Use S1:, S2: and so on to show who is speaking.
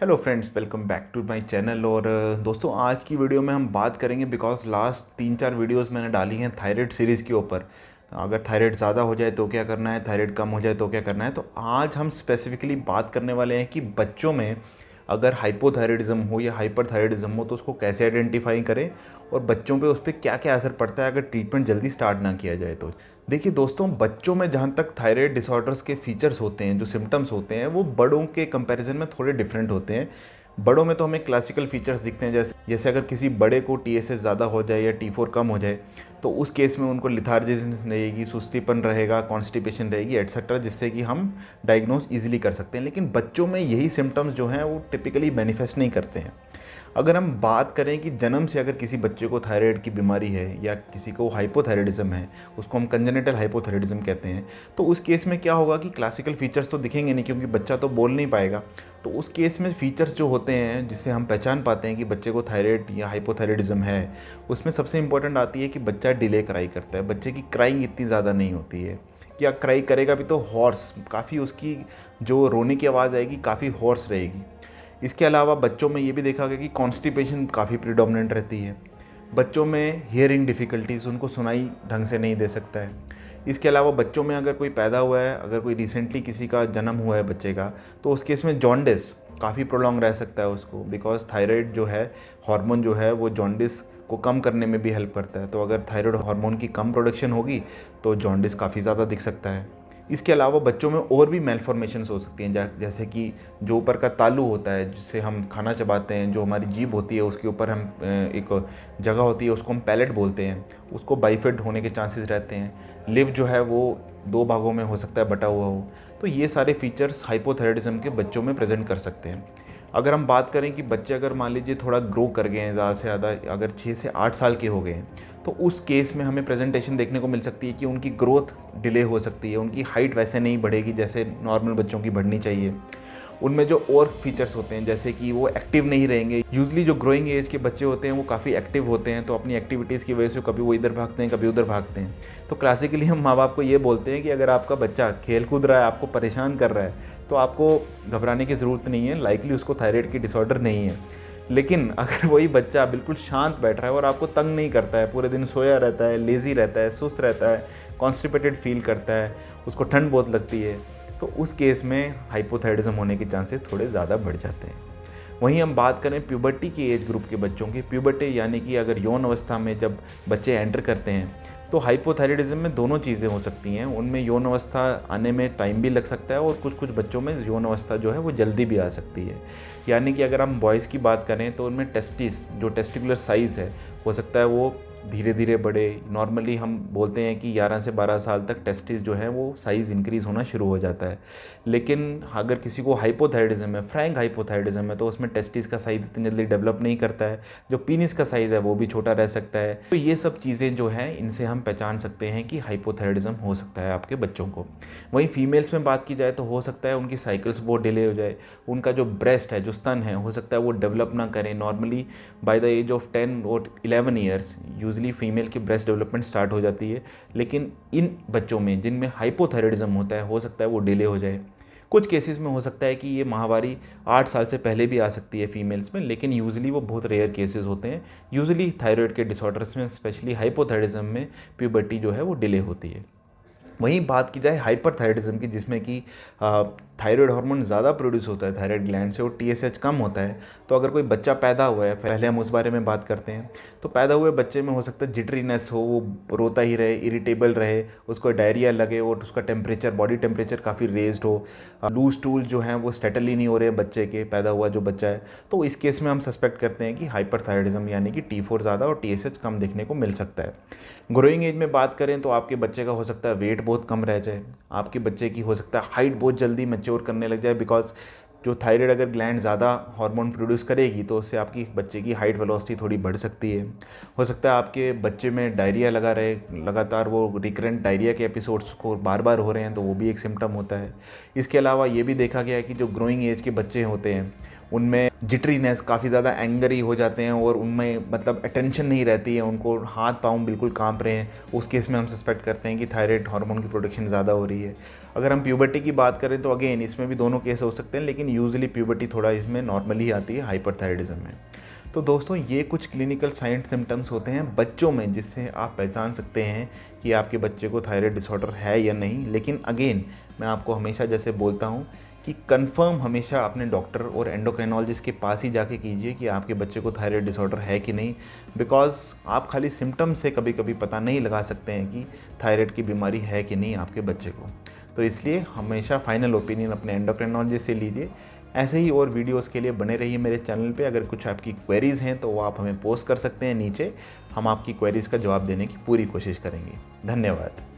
S1: Hello friends, welcome back to my channel. और दोस्तों, आज की वीडियो में हम बात करेंगे बिकॉज लास्ट 3-4 वीडियोस मैंने डाली हैं थायराइड सीरीज़ के ऊपर। अगर थायराइड ज़्यादा हो जाए तो क्या करना है, थायराइड कम हो जाए तो क्या करना है। तो आज हम स्पेसिफिकली बात करने वाले हैं कि बच्चों में अगर हाइपोथायराइडिज्म हो या हाइपरथायराइडिज्म हो तो उसको कैसे आइडेंटिफाई करें और बच्चों पे उस पर क्या क्या असर पड़ता है अगर ट्रीटमेंट जल्दी स्टार्ट ना किया जाए तो। देखिए दोस्तों, बच्चों में जहाँ तक थायराइड डिसऑर्डर्स के फीचर्स होते हैं, जो सिम्टम्स होते हैं, वो बड़ों के कंपैरिजन में थोड़े डिफरेंट होते हैं। बड़ों में तो हमें क्लासिकल फीचर्स दिखते हैं, जैसे अगर किसी बड़े को टीएसएच ज़्यादा हो जाए या T4 कम हो जाए तो उस केस में उनको लिथार्जिज्म रहेगी, सुस्तीपन रहेगा, कॉन्स्टिपेशन रहेगी एट्सेट्रा, जिससे कि हम डायग्नोज ईजिली कर सकते हैं। लेकिन बच्चों में यही सिम्टम्स जो हैं वो टिपिकली मैनिफेस्ट नहीं करते हैं। अगर हम बात करें कि जन्म से अगर किसी बच्चे को थायराइड की बीमारी है या किसी को हाइपोथायराइडिज्म है, उसको हम कंजेनिटल हाइपोथायराइडिज्म कहते हैं, तो उस केस में क्या होगा कि क्लासिकल फीचर्स तो दिखेंगे नहीं क्योंकि बच्चा तो बोल नहीं पाएगा। तो उस केस में फीचर्स जो होते हैं जिससे हम पहचान पाते हैं कि बच्चे को थायराइड या हाइपोथायराइडिज्म है, उसमें सबसे इंपॉर्टेंट आती है कि बच्चा डिले क्राई करता है। बच्चे की क्राइंग इतनी ज़्यादा नहीं होती है, या क्राई करेगा भी तो हॉर्स, काफ़ी उसकी जो रोने की आवाज़ आएगी काफ़ी हॉर्स रहेगी। इसके अलावा बच्चों में ये भी देखा गया कि कॉन्स्टिपेशन काफ़ी प्रिडोमिनेंट रहती है। बच्चों में हियरिंग डिफ़िकल्टीज़, उनको सुनाई ढंग से नहीं दे सकता है। इसके अलावा बच्चों में अगर कोई पैदा हुआ है, अगर कोई रिसेंटली किसी का जन्म हुआ है बच्चे का, तो उस केस में जॉन्डिस काफ़ी प्रोलॉन्ग रह सकता है उसको, बिकॉज थायराइड जो है हार्मोन जो है वो जॉन्डिस को कम करने में भी हेल्प करता है। तो अगर थायराइड हार्मोन की कम प्रोडक्शन होगी तो जॉन्डिस काफ़ी ज़्यादा दिख सकता है। इसके अलावा बच्चों में और भी मेलफॉर्मेशंस हो सकती हैं, जैसे कि जो ऊपर का तालू होता है जिससे हम खाना चबाते हैं, जो हमारी जीभ होती है उसके ऊपर हम एक जगह होती है उसको हम पैलेट बोलते हैं, उसको बाइफेड होने के चांसेस रहते हैं। लिप जो है वो 2 भागों में हो सकता है बटा हुआ हो। तो ये सारे फीचर्स हाइपोथायराइडिज्म के बच्चों में प्रेजेंट कर सकते हैं। अगर हम बात करें कि बच्चे अगर मान लीजिए थोड़ा ग्रो कर गए हैं, ज़्यादा से ज़्यादा अगर 6 से 8 साल के हो गए हैं, तो उस केस में हमें प्रेजेंटेशन देखने को मिल सकती है कि उनकी ग्रोथ डिले हो सकती है, उनकी हाइट वैसे नहीं बढ़ेगी जैसे नॉर्मल बच्चों की बढ़नी चाहिए। उनमें जो और फीचर्स होते हैं जैसे कि वो एक्टिव नहीं रहेंगे। यूजली जो ग्रोइंग एज के बच्चे होते हैं वो काफ़ी एक्टिव होते हैं, तो अपनी एक्टिविटीज़ की वजह से कभी वो इधर भागते हैं कभी उधर भागते हैं। तो क्लासिकली हम माँ बाप को ये बोलते हैं कि अगर आपका बच्चा खेल कूद रहा है, आपको परेशान कर रहा है, तो आपको घबराने की ज़रूरत नहीं है, लाइकली उसको थायराइड की डिसऑर्डर नहीं है। लेकिन अगर वही बच्चा बिल्कुल शांत बैठ रहा है और आपको तंग नहीं करता है, पूरे दिन सोया रहता है, लेज़ी रहता है, सुस्त रहता है, कॉन्स्टिपेटेड फील करता है, उसको ठंड बहुत लगती है, तो उस केस में हाइपोथायराइडिज्म होने के चांसेस थोड़े ज़्यादा बढ़ जाते हैं। वहीं हम बात करें प्यूबर्टी के एज ग्रुप के बच्चों की, प्यूबर्टी यानी कि अगर यौन अवस्था में जब बच्चे एंटर करते हैं, तो हाइपोथायराइडिज्म में दोनों चीज़ें हो सकती हैं। उनमें यौन अवस्था आने में टाइम भी लग सकता है और कुछ कुछ बच्चों में यौन अवस्था जो है वो जल्दी भी आ सकती है। यानी कि अगर हम बॉयज़ की बात करें तो उनमें टेस्टिस, जो टेस्टिकुलर साइज़ है, हो सकता है वो धीरे धीरे बढ़े। नॉर्मली हम बोलते हैं कि 11 से 12 साल तक टेस्टिस जो है वो साइज़ इंक्रीज़ होना शुरू हो जाता है। लेकिन अगर किसी को हाइपोथायराइडिज्म है, फ्रैंक हाइपोथायराइडिज्म है, तो उसमें टेस्टिस का साइज़ इतनी जल्दी डेवलप नहीं करता है, जो पीनिस का साइज़ है वो भी छोटा रह सकता है। तो ये सब चीज़ें जो हैं इनसे हम पहचान सकते हैं कि हाइपोथायराइडिज्म हो सकता है आपके बच्चों को। वहीं फीमेल्स में बात की जाए तो हो सकता है उनकी साइकिल्स बहुत डिले हो जाए, उनका जो ब्रेस्ट है, जो स्तन है, हो सकता है वो डेवलप ना करें। Normally by the age of 10 और 11 ईयर्स यूजली फीमेल की ब्रेस्ट डेवलपमेंट स्टार्ट हो जाती है। लेकिन इन बच्चों में जिनमें हाइपोथायराइडिज्म होता है, हो सकता है वो डिले हो जाए। कुछ केसेस में हो सकता है कि ये माहवारी 8 साल से पहले भी आ सकती है फीमेल्स में, लेकिन यूजली वो बहुत रेयर केसेस होते हैं। यूजली थायराइड के डिसऑर्डर्स में, स्पेशली हाइपोथायराइडिज्म में, प्यूबर्टी जो है वो डिले होती है। वहीं बात की जाए हाइपरथायराइडिज्म की, जिसमें कि थायराइड हार्मोन ज़्यादा प्रोड्यूस होता है थायराइड ग्लैंड से और टीएसएच कम होता है, तो अगर कोई बच्चा पैदा हुआ है, पहले हम उस बारे में बात करते हैं। तो पैदा हुए बच्चे में हो सकता है जिटरीनेस हो, वो रोता ही रहे, इरिटेबल रहे, उसको डायरिया लगे और उसका टेम्परेचर, बॉडी टेम्परेचर काफ़ी रेज्ड हो, लूज टूल जो हैं वो सेटल ही नहीं हो रहे हैं बच्चे के, पैदा हुआ जो बच्चा है। तो इस केस में हम सस्पेक्ट करते हैं कि हाइपरथायराइडिज्म यानी कि T4 ज़्यादा और टीएसएच कम देखने को मिल सकता है। ग्रोइंग एज में बात करें तो आपके बच्चे का हो सकता है वेट बहुत कम रह जाए, आपके बच्चे की हो सकता है हाइट बहुत जल्दी मैच्योर करने लग जाए, बिकॉज जो थायराइड अगर ग्लैंड ज़्यादा हार्मोन प्रोड्यूस करेगी तो उससे आपकी बच्चे की हाइट वेलोसिटी थोड़ी बढ़ सकती है। हो सकता है आपके बच्चे में डायरिया लगा रहे, लगातार वो रिकरेंट डायरिया के एपिसोड्स को बार बार हो रहे हैं, तो वो भी एक सिम्टम होता है। इसके अलावा ये भी देखा गया है कि जो ग्रोइंग एज के बच्चे होते हैं उनमें जिटरीनेस, काफ़ी ज़्यादा एंगरी हो जाते हैं और उनमें मतलब अटेंशन नहीं रहती है, उनको हाथ पाँव बिल्कुल कांप रहे हैं, उस केस में हम सस्पेक्ट करते हैं कि थायराइड हार्मोन की प्रोडक्शन ज़्यादा हो रही है। अगर हम प्यूबर्टी की बात करें तो अगेन इसमें भी दोनों केस हो सकते हैं, लेकिन यूजुअली प्यूबर्टी थोड़ा इसमें नॉर्मली आती है हाइपरथायराइडिज्म में। तो दोस्तों ये कुछ क्लिनिकल साइन सिम्टम्स होते हैं बच्चों में जिससे आप पहचान सकते हैं कि आपके बच्चे को थायराइड डिसऑर्डर है या नहीं। लेकिन अगेन मैं आपको हमेशा जैसे बोलता हूँ कि कंफर्म हमेशा अपने डॉक्टर और एंडोक्राइनोलॉजिस्ट के पास ही जाके कीजिए कि आपके बच्चे को थायराइड डिसऑर्डर है कि नहीं, बिकॉज आप खाली सिम्टम्स से कभी कभी पता नहीं लगा सकते हैं कि थायराइड की बीमारी है कि नहीं आपके बच्चे को। तो इसलिए हमेशा फाइनल ओपिनियन अपने एंडोक्राइनोलॉजिस्ट से लीजिए। ऐसे ही और वीडियोस के लिए बने रहिए मेरे चैनल पे। अगर कुछ आपकी क्वेरीज़ हैं तो वो आप हमें पोस्ट कर सकते हैं नीचे, हम आपकी क्वेरीज़ का जवाब देने की पूरी कोशिश करेंगे। धन्यवाद।